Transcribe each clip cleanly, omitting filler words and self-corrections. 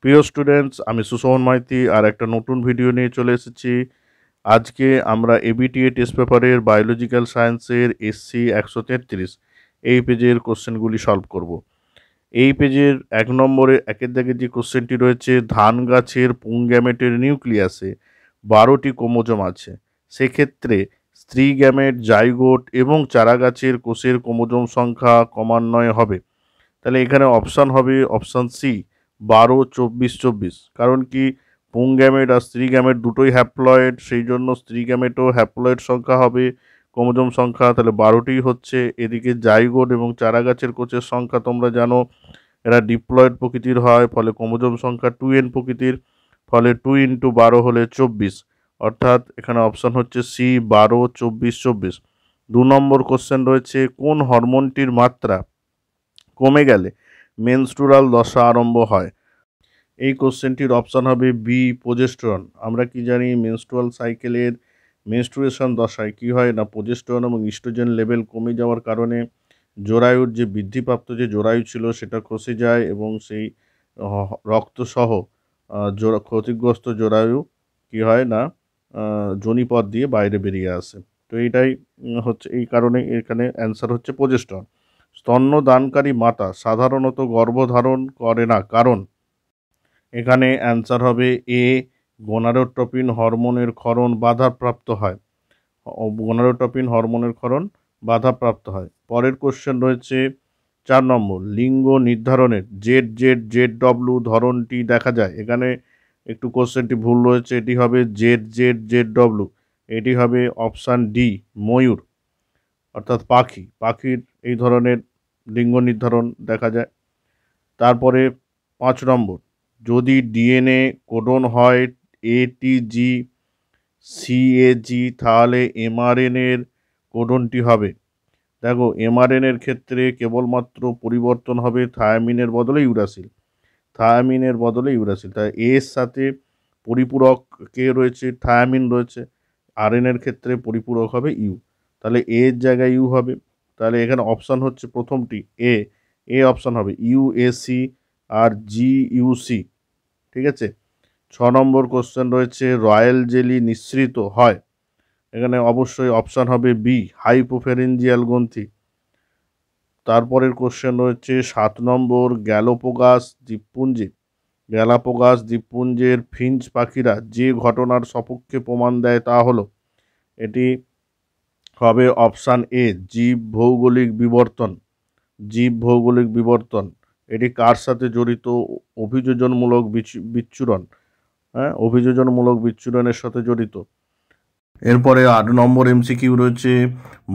প্রিয় স্টুডেন্টস, আমি সুশোভন মাইতি আর একটা নতুন ভিডিও নিয়ে চলে এসেছি। আজকে আমরা এবিটিএ টেস্ট পেপারের বায়োলজিক্যাল সায়েন্সের এসসি 133 এই পেজের কোশ্চেনগুলি সলভ করব। এই পেজের 1 নম্বরে একের দাগে যে কোশ্চেনটি রয়েছে, ধান গাছের পুংগ্যামেটের নিউক্লিয়াসে 12টি ক্রোমোজোম আছে। সেক্ষেত্রে স্ত্রী গ্যামেট, জাইগোট এবং চারা গাছের কোষের ক্রোমোজোম সংখ্যা ক্রমান্বয়ে হবে। তাহলে এখানে অপশান হবে অপশান সি 12, 24, 24। কারণ কি, পুং গ্যামেট আর স্ত্রী গ্যামেট দুটোই হ্যাপ্লয়েড, সেই জন্য স্ত্রী গ্যামেটও হ্যাপ্লয়েড সংখ্যা হবে ক্রোমোজোম সংখ্যা, তাহলে 12টি হচ্ছে। এদিকে জাইগোট এবং চারা গাছের কোষের সংখ্যা তোমরা জানো এরা ডিপ্লয়েড প্রকৃতির হয়, ফলে ক্রোমোজোম সংখ্যা 2n প্রকৃতির, ফলে 2 × 12 হলে 24। অর্থাৎ এখানে অপশান হচ্ছে সি 12, 24, 24। 2 নম্বর কোশ্চেন রয়েছে, কোন হরমোনটির মাত্রা কমে গেলে মেনস্ট্রুয়াল দশা আরম্ভ হয়? এই কোশ্চেনটির অপশান হবে বি প্রোজেস্টেরন। আমরা কি জানি, মেনস্ট্রুয়াল সাইকেলের মেনস্ট্রুয়েশন দশায় কি হয় না, প্রোজেস্টেরন এবং ইস্ট্রোজেন লেভেল কমে যাওয়ার কারণে জরায়ুর যে বৃদ্ধিপ্রাপ্ত যে জরায়ু ছিল সেটা খসে যায় এবং সেই রক্তসহ ক্ষতিগ্রস্ত জরায়ু কি হয় না, যোনিপথ দিয়ে বাইরে বেরিয়ে আসে। তো এইটাই হচ্ছে, এই কারণে এখানে অ্যান্সার হচ্ছে প্রোজেস্টেরন। স্তন্যদানকারী মাতা সাধারণত গর্ভধারণ করে না, কারণ এখানে অ্যান্সার হবে এ গোনাডোট্রপিন হরমোনের ক্ষরণ বাধাপ্রাপ্ত হয়। গোনাডোট্রপিন হরমোনের ক্ষরণ বাধাপ্রাপ্ত হয়। পরের কোশ্চেন রয়েছে 4 নম্বর, লিঙ্গ নির্ধারণের ZZ/ZW ধরনটি দেখা যায়। এখানে একটু কোশ্চেনটি ভুল রয়েছে, এটি হবে ZZ/ZW, এটি হবে অপশান ডি ময়ূর, অর্থাৎ পাখির এই ধরনের লিঙ্গ নির্ধারণ দেখা যায়। তারপরে 5 নম্বর, যদি ডিএনএ কোডন হয় ATG CAG, তাহলে এমআরএনএর কোডনটি হবে, দেখো এমআরএনএর ক্ষেত্রে কেবলমাত্র পরিবর্তন হবে থায়ামিনের বদলে ইউরাসিল, তাই এর সাথে পরিপূরক কে রয়েছে, থায়ামিন রয়েছে। আরএনএর ক্ষেত্রে পরিপূরক হবে ইউ, তাহলে এর জায়গায় ইউ হবে। তাহলে এখানে অপশান হচ্ছে প্রথমটি এ অপশান হবে ইউএসি আর GUC, ঠিক আছে। 6 নম্বর কোশ্চেন রয়েছে, রয়্যাল জেলি নিঃসৃত হয়। এখানে অবশ্যই অপশান হবে বি হাইপোফ্যারিঞ্জিয়াল গ্রন্থি। তারপরের কোশ্চেন রয়েছে 7 নম্বর, গ্যালাপোগাস দ্বীপপুঞ্জের ফিঞ্চ পাখিরা যে ঘটনার সপক্ষে প্রমাণ দেয় তা হলো, এটি হবে অপশান এ জীব ভৌগোলিক বিবর্তন। এটি কার সাথে জড়িত? অভিযোজনমূলক বিচ্ছুরণ, অভিযোজনমূলক বিচ্ছুরণের সাথে জড়িত। এরপরে 8 নম্বর MCQ রয়েছে,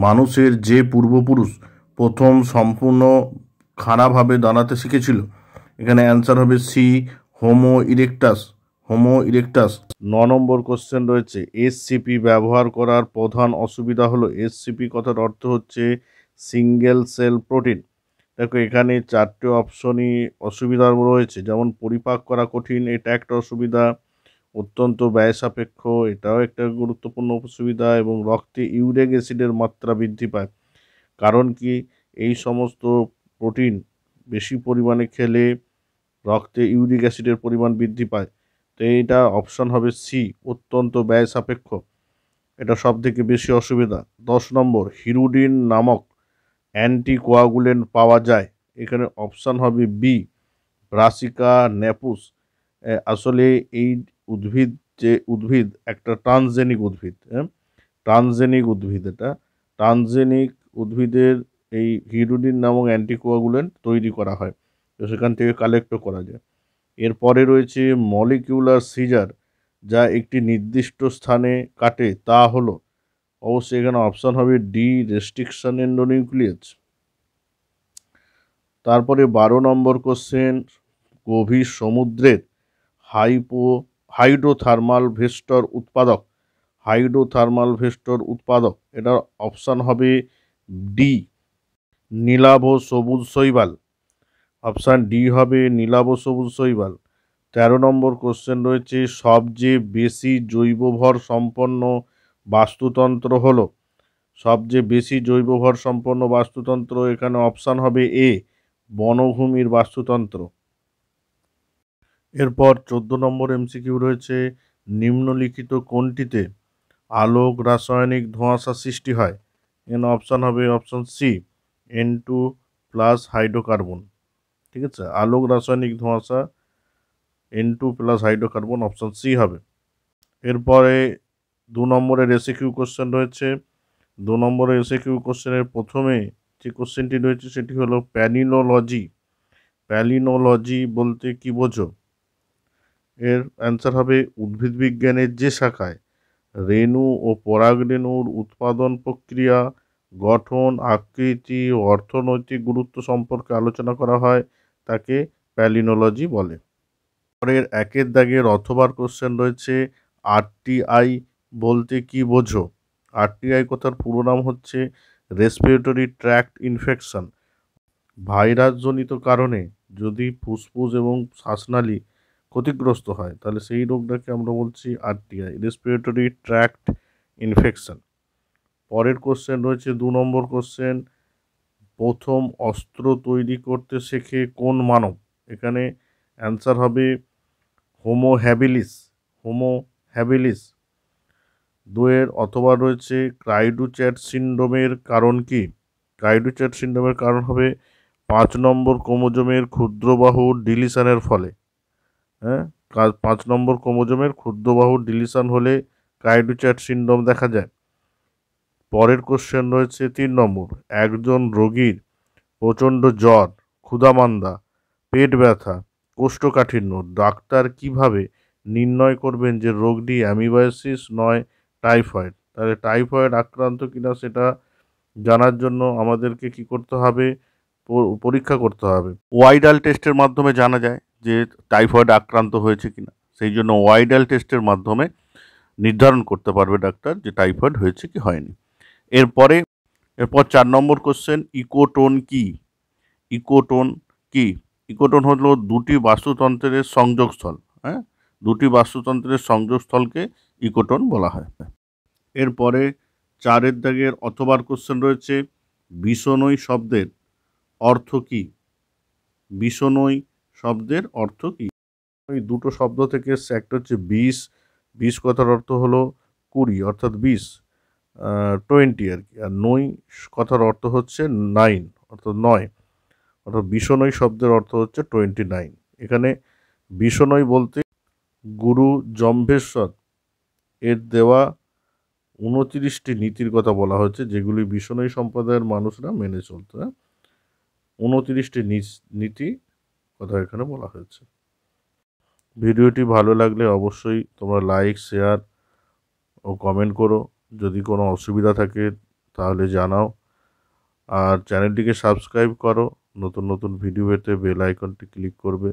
মানুষের যে পূর্বপুরুষ প্রথম সম্পূর্ণ খাড়াভাবে দাঁড়াতে শিখেছিল। এখানে অ্যান্সার হবে সি হোমো ইরেক্টাস। 9 নম্বর কোশ্চেন রয়েছে, SCP ব্যবহার করার প্রধান অসুবিধা হলো। SCP কথার অর্থ হচ্ছে সিঙ্গেল সেল প্রোটিন। দেখো এখানে 4টে অপশনই অসুবিধা রয়েছে, যেমন পরিপাক করা কঠিন, এটা একটা অসুবিধা, অত্যন্ত ব্যয় সাপেক্ষ, এটাও একটা গুরুত্বপূর্ণ অসুবিধা, এবং রক্তে ইউরিক অ্যাসিডের মাত্রা বৃদ্ধি পায়। কারণ কি, এই সমস্ত প্রোটিন বেশি পরিমাণে খেলে রক্তে ইউরিক অ্যাসিডের পরিমাণ বৃদ্ধি পায়। তো এইটা অপশান হবে সি অত্যন্ত ব্যয় সাপেক্ষ, এটা সব থেকে বেশি অসুবিধা। 10 নম্বর, হিরুডিন নামক অ্যান্টিকোয়াগুলেন্ট পাওয়া যায়। এখানে অপশান হবে বি ব্রাসিকা নেপুস। আসলে এই উদ্ভিদ একটা ট্রান্সজেনিক উদ্ভিদ, এটা ট্রান্সজেনিক উদ্ভিদের এই হিরুডিন নামক অ্যান্টিকোয়াগুলেন্ট তৈরি করা হয়, তো সেখান থেকে কালেক্টও করা যায়। এরপরে রয়েছে মলিকিউলার সিজার, যা একটি নির্দিষ্ট স্থানে কাটে, তা হলো, অবশ্যই এখানে অপশান হবে ডি রেস্ট্রিকশন এন্ডোনিউক্লিয়াস। তারপরে 12 নম্বর কোশ্চেন, গভীর সমুদ্রের হাইড্রোথার্মাল ভেস্টর উৎপাদক, এটার অপশান হবে ডি নীলাভ সবুজ শৈবাল। অপশান ডি হবে নীলাভ সবুজ শৈবাল। 13 নম্বর কোশ্চেন রয়েছে, সবচেয়ে বেশি জৈবভর সম্পন্ন বাস্তুতন্ত্র হলো। এখানে অপশান হবে এ বনভূমির বাস্তুতন্ত্র। এরপর 14 নম্বর এমসিকিউ রয়েছে, নিম্নলিখিত কোনটিতে আলোক রাসায়নিক ধোঁয়াশা সৃষ্টি হয়? এখানে অপশান হবে option C, N2 plus hydrocarbon. ঠিক আছে, আলোক রাসায়নিক ধোঁয়াশা N2 plus hydrocarbon, option C হবে। এরপরে 2 নম্বরের এসএকিউ কোশ্চেন রয়েছে। 2 নম্বরের এসএকিউ কোশ্চেনের প্রথমে যে কোশ্চেনটি রয়েছে সেটি হলো প্যালিনোলজি। প্যালিনোলজি বলতে কি বোঝো? এর অ্যান্সার হবে উদ্ভিদ বিজ্ঞানের যে শাখায় রেণু ও পরাগরেণুর উৎপাদন প্রক্রিয়া, গঠন, আকৃতি ও অর্থনৈতিক গুরুত্ব সম্পর্কে আলোচনা করা হয় তাকে প্যালিনোলজি বলে। পরের 1-এর দাগের অথবার কোশ্চেন রয়েছে, আরটিআই বলতে কি বোঝো? আরটিআই কথার পুরো নাম হচ্ছে রেসপিরেটরি ট্র্যাক্ট ইনফেকশন। ভাইরাসজনিত কারণে যদি ফুসফুস এবং শ্বাসনালী ক্ষতিগ্রস্ত হয় তাহলে সেই রোগটাকে আমরা বলছি আরটিআই, রেসপিরেটরি ট্র্যাক্ট ইনফেকশন। পরের কোশ্চেন রয়েছে 2 নম্বর কোশ্চেন, প্রথম অস্ত্র তৈরি করতে শেখে কোন মানব? এখানে অ্যান্সার হবে হোমো হ্যাবিলিস। Homo habilis. 2-এর অথবা রয়েছে, ক্রাইডুচ্যাট সিন্ড্রোমের কারণ কি? ক্রাইডুচ্যাট সিন্ড্রোমের কারণ হবে 5 নম্বর ক্রোমোজোমের ক্ষুদ্রবাহুর ডিলিশনের ফলে। হ্যাঁ, 5 নম্বর ক্রোমোজোমের ক্ষুদ্রবাহুর ডিলিশন হলে ক্রাইডুচ্যাট সিন্ড্রোম দেখা যায়। পরের কোশ্চেন রয়েছে 3 নম্বর, একজন রোগীর প্রচণ্ড জ্বর, ক্ষুধামান্দা, পেট ব্যথা, কোষ্ঠকাঠিন্য ডাক্তার কিভাবে নির্ণয় করবেন যে রোগটি অ্যামিবায়োসিস নয় টাইফয়েড? তাহলে টাইফয়েড আক্রান্ত কিনা সেটা জানার জন্য আমাদেরকে কি করতে হবে? পরীক্ষা করতে হবে। ওয়াইডাল টেস্টের মাধ্যমে জানা যায় যে টাইফয়েড আক্রান্ত হয়েছে কিনা। সেই জন্য ওয়াইডাল টেস্টের মাধ্যমে নির্ধারণ করতে পারবে ডাক্তার যে টাইফয়েড হয়েছে কি হয়নি। এরপর 4 নম্বর কোশ্চেন, ইকোটোন কি? ইকোটোন কি? ইকোটোন হলো দুটি বাস্তুতন্ত্রের সংযোগস্থল। হ্যাঁ, দুটি বাস্তুতন্ত্রের সংযোগস্থলকে ইকোটোন বলা হয়। এরপরে 4-এর দাগের অথবার কোশ্চেন রয়েছে, বিষনয়ী শব্দের অর্থ কি? বিষনয়ী শব্দের অর্থ কি? ওই দুটো শব্দ থেকে একটা হচ্ছে বিশ। বিশ কথার অর্থ হলো 20 অর্থাৎ 20, 20 আর কি। আর নই কথার অর্থ হচ্ছে 9 অর্থাৎ 9। অর্থাৎ বিষনয়ী শব্দের অর্থ হচ্ছে 29। এখানে বিষনয়ী বলতে গুরু জম্ভেশ্বর এর দেওয়া 29টি নীতির কথা বলা হয়েছে, যেগুলি বিষনয়ী সম্প্রদায়ের মানুষরা মেনে চলত। 29টি নীতি কথা এখানে বলা হয়েছে। ভিডিওটি ভালো লাগলে অবশ্যই তোমরা লাইক, শেয়ার ও কমেন্ট করো। যদি কোনো অসুবিধা থাকে তাহলে জানাও। আর চ্যানেলটিকে সাবস্ক্রাইব করো। নতুন নতুন ভিডিও পেতে বেল আইকনটি ক্লিক করবে।